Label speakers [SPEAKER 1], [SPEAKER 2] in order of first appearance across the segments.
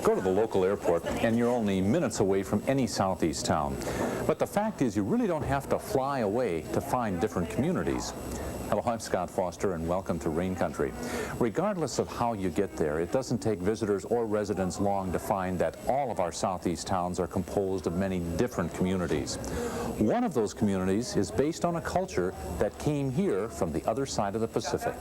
[SPEAKER 1] Go to the local airport and you're only minutes away from any southeast town. But the fact is you really don't have to fly away to find different communities. Hello, I'm Scott Foster and welcome to Rain Country. Regardless of how you get there, it doesn't take visitors or residents long to find that all of our southeast towns are composed of many different communities. One of those communities is based on a culture that came here from the other side of the Pacific.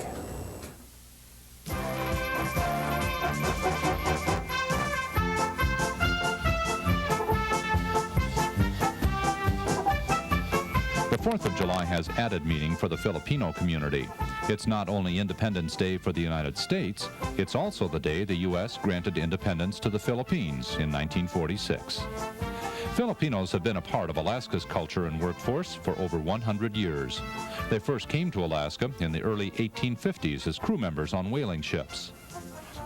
[SPEAKER 2] The 4th of July has added meaning for the Filipino community. It's not only Independence Day for the United States, it's also the day the U.S. granted independence to the Philippines in 1946. Filipinos have been a part of Alaska's culture and workforce for over 100 years. They first came to Alaska in the early 1850s as crew members on whaling ships.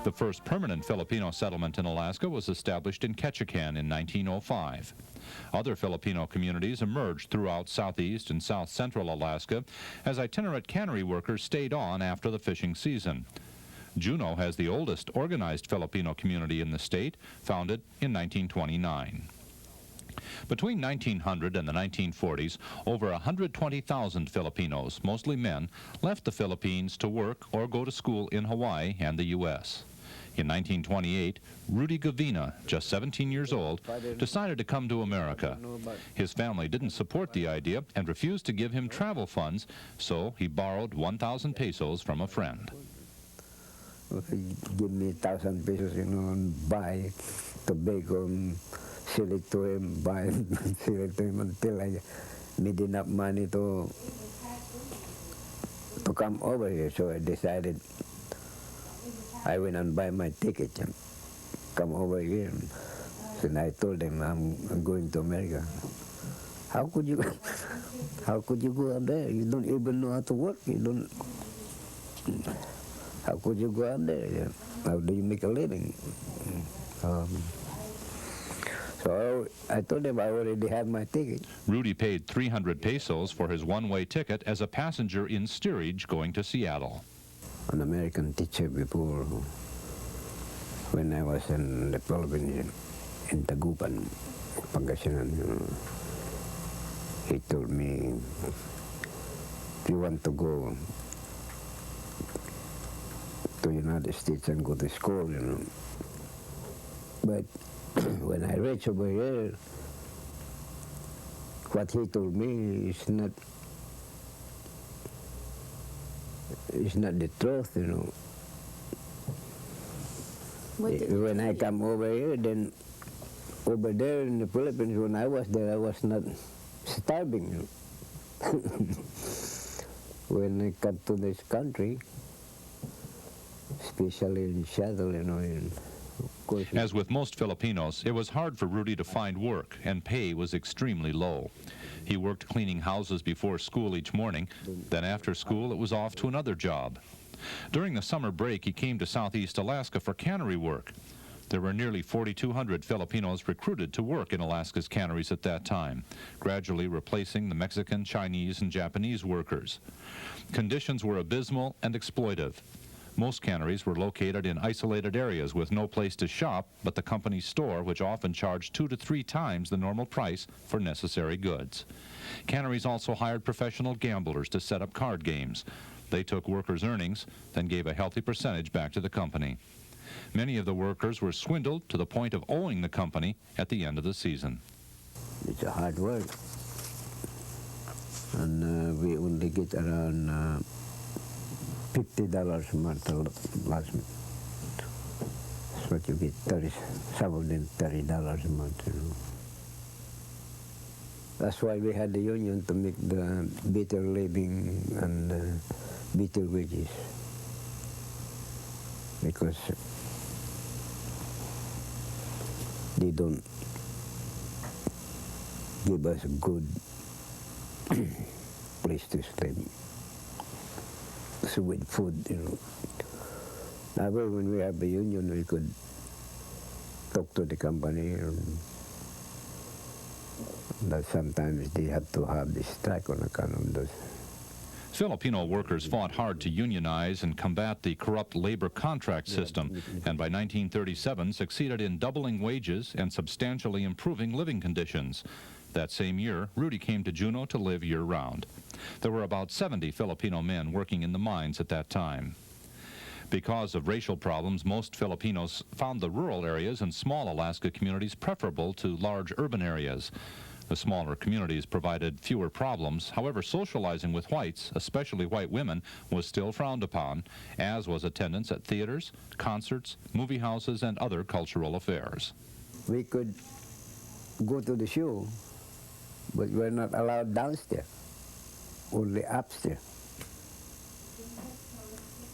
[SPEAKER 2] The first permanent Filipino settlement in Alaska was established in Ketchikan in 1905. Other Filipino communities emerged throughout southeast and south-central Alaska as itinerant cannery workers stayed on after the fishing season. Juneau has the oldest organized Filipino community in the state, founded in 1929. Between 1900 and the 1940s, over 120,000 Filipinos, mostly men, left the Philippines to work or go to school in Hawaii and the U.S. In 1928, Rudy Gavina, just 17 years old, decided to come to America. His family didn't support the idea and refused to give him travel funds, so he borrowed 1,000 pesos from a friend.
[SPEAKER 3] Give me 1,000 pesos, and buy tobacco, and sell it to him, buy and sell it to him until I made enough money to come over here. So I decided I went and buy my ticket and come over here. And I told them I'm going to America. How could you go out there? You don't even know how to work. You don't. How could you go out there? How do you make a living? So I told them I already had my ticket.
[SPEAKER 2] Rudy paid 300 pesos for his one-way ticket as a passenger in steerage going to Seattle.
[SPEAKER 3] An American teacher before, when I was in the Philippines, in Tagupan, Pangasinan, he told me, if you want to go to United States and go to school, But when I reached over here, what he told me is not the truth, When I come over here, then over there in the Philippines, when I was there, I was not starving. When I come to this country, especially in Seattle, of course.
[SPEAKER 2] As with most Filipinos, it was hard for Rudy to find work, and pay was extremely low. He worked cleaning houses before school each morning. Then after school, it was off to another job. During the summer break, he came to southeast Alaska for cannery work. There were nearly 4,200 Filipinos recruited to work in Alaska's canneries at that time, gradually replacing the Mexican, Chinese, and Japanese workers. Conditions were abysmal and exploitive. Most canneries were located in isolated areas with no place to shop but the company's store, which often charged 2 to 3 times the normal price for necessary goods. Canneries also hired professional gamblers to set up card games. They took workers' earnings, then gave a healthy percentage back to the company. Many of the workers were swindled to the point of owing the company at the end of the season.
[SPEAKER 3] It's a hard work. And we only get around $50 a month last month. That's what you get, some of them $30 a month, That's why we had the union, to make the better living and better wages. Because they don't give us a good place to stay. So with food, Now when we have a union, we could talk to the company, that sometimes they have to have the strike on account of those.
[SPEAKER 2] Filipino workers fought hard to unionize and combat the corrupt labor contract system, and by 1937 succeeded in doubling wages and substantially improving living conditions. That same year, Rudy came to Juneau to live year-round. There were about 70 Filipino men working in the mines at that time. Because of racial problems, most Filipinos found the rural areas and small Alaska communities preferable to large urban areas. The smaller communities provided fewer problems. However, socializing with whites, especially white women, was still frowned upon, as was attendance at theaters, concerts, movie houses, and other cultural affairs.
[SPEAKER 3] We could go to the show, but we're not allowed downstairs, only upstairs.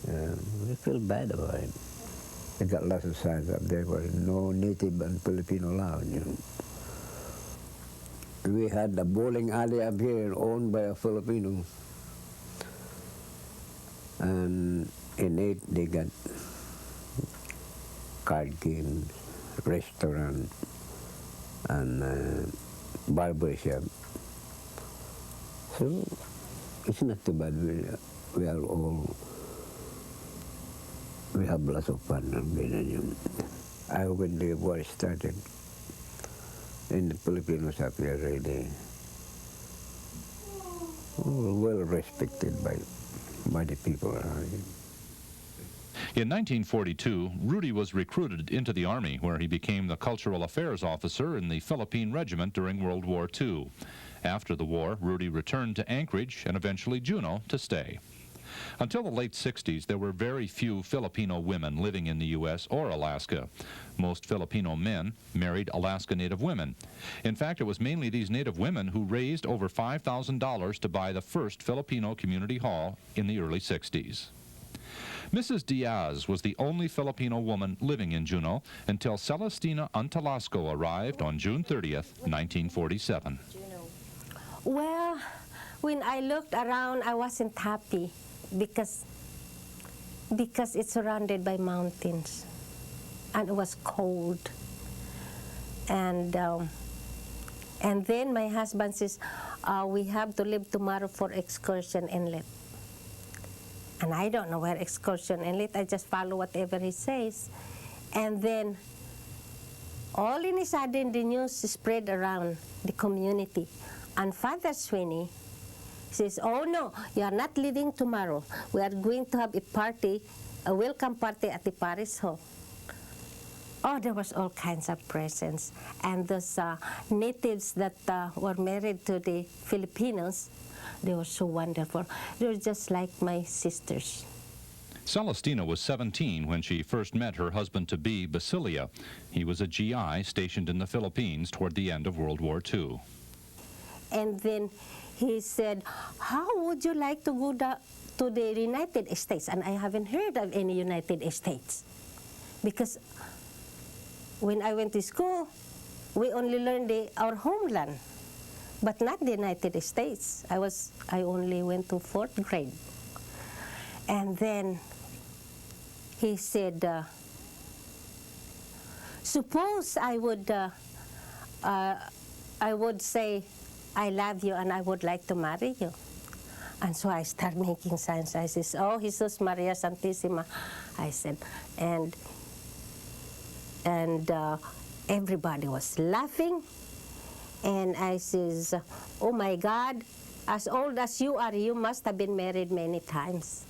[SPEAKER 3] We feel bad about it. They got lots of signs up there where no native and Filipino allowed, you know. We had a bowling alley up here owned by a Filipino. And in it, they got card games, restaurant, and barber shop. So it's not too bad. We are all, we have lots of fun. When the war started, and the Filipinos up here really well respected by the people around here.
[SPEAKER 2] In 1942, Rudy was recruited into the Army, where he became the Cultural Affairs Officer in the Philippine Regiment during World War II. After the war, Rudy returned to Anchorage and eventually Juneau to stay. Until the late 60s, there were very few Filipino women living in the U.S. or Alaska. Most Filipino men married Alaska Native women. In fact, it was mainly these Native women who raised over $5,000 to buy the first Filipino community hall in the early 60s. Mrs. Diaz was the only Filipino woman living in Juneau until Celestina Antalasco arrived on June 30th, 1947.
[SPEAKER 4] Well, when I looked around, I wasn't happy because it's surrounded by mountains and it was cold. And then my husband says, we have to leave tomorrow for Excursion Inlet. And I don't know where Excursion Inlet, I just follow whatever he says. And then all in a sudden the news spread around the community. And Father Sweeney says, oh no, you are not leaving tomorrow. We are going to have a party, a welcome party at the Paris Hall. Oh, there was all kinds of presents. And those natives that were married to the Filipinos, they were so wonderful. They were just like my sisters.
[SPEAKER 2] Celestina was 17 when she first met her husband-to-be, Basilia. He was a GI stationed in the Philippines toward the end of World War II.
[SPEAKER 4] And then he said, how would you like to go to the United States? And I haven't heard of any United States. Because when I went to school, we only learned our homeland, but not the United States. I only went to 4th grade. And then he said, suppose I would say, I love you and I would like to marry you. And so I start making signs. I says, oh, Jesus Maria Santissima. I said, and everybody was laughing. And I says, oh my God, as old as you are, you must have been married many times.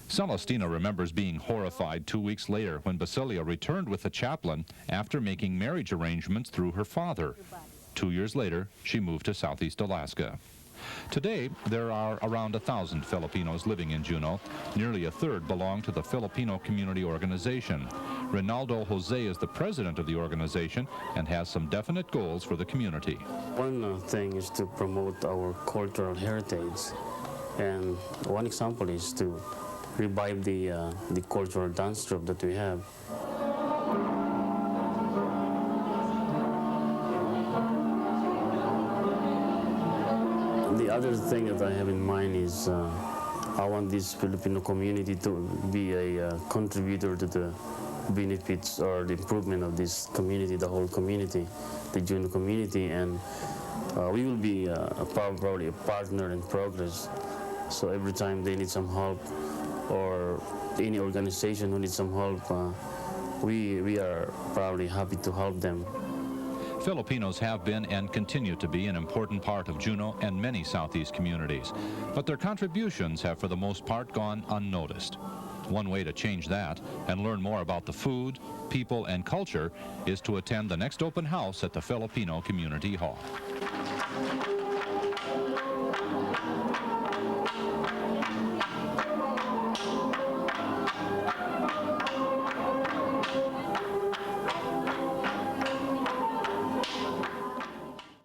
[SPEAKER 2] Celestina remembers being horrified 2 weeks later when Basilia returned with the chaplain after making marriage arrangements through her father. 2 years later, she moved to Southeast Alaska. Today, there are around 1,000 Filipinos living in Juneau. Nearly a third belong to the Filipino Community Organization. Rinaldo Jose is the president of the organization and has some definite goals for the community.
[SPEAKER 5] One thing is to promote our cultural heritage. And one example is to revive the cultural dance troupe that we have. The other thing that I have in mind is I want this Filipino community to be a contributor to the benefits or the improvement of this community, the whole community, the Juneau community, and we will be probably a partner in progress So every time they need some help, or any organization who needs some help, we are probably happy to help them.
[SPEAKER 2] Filipinos have been and continue to be an important part of Juneau and many Southeast communities, but their contributions have for the most part gone unnoticed. One way to change that and learn more about the food, people, and culture is to attend the next open house at the Filipino Community Hall.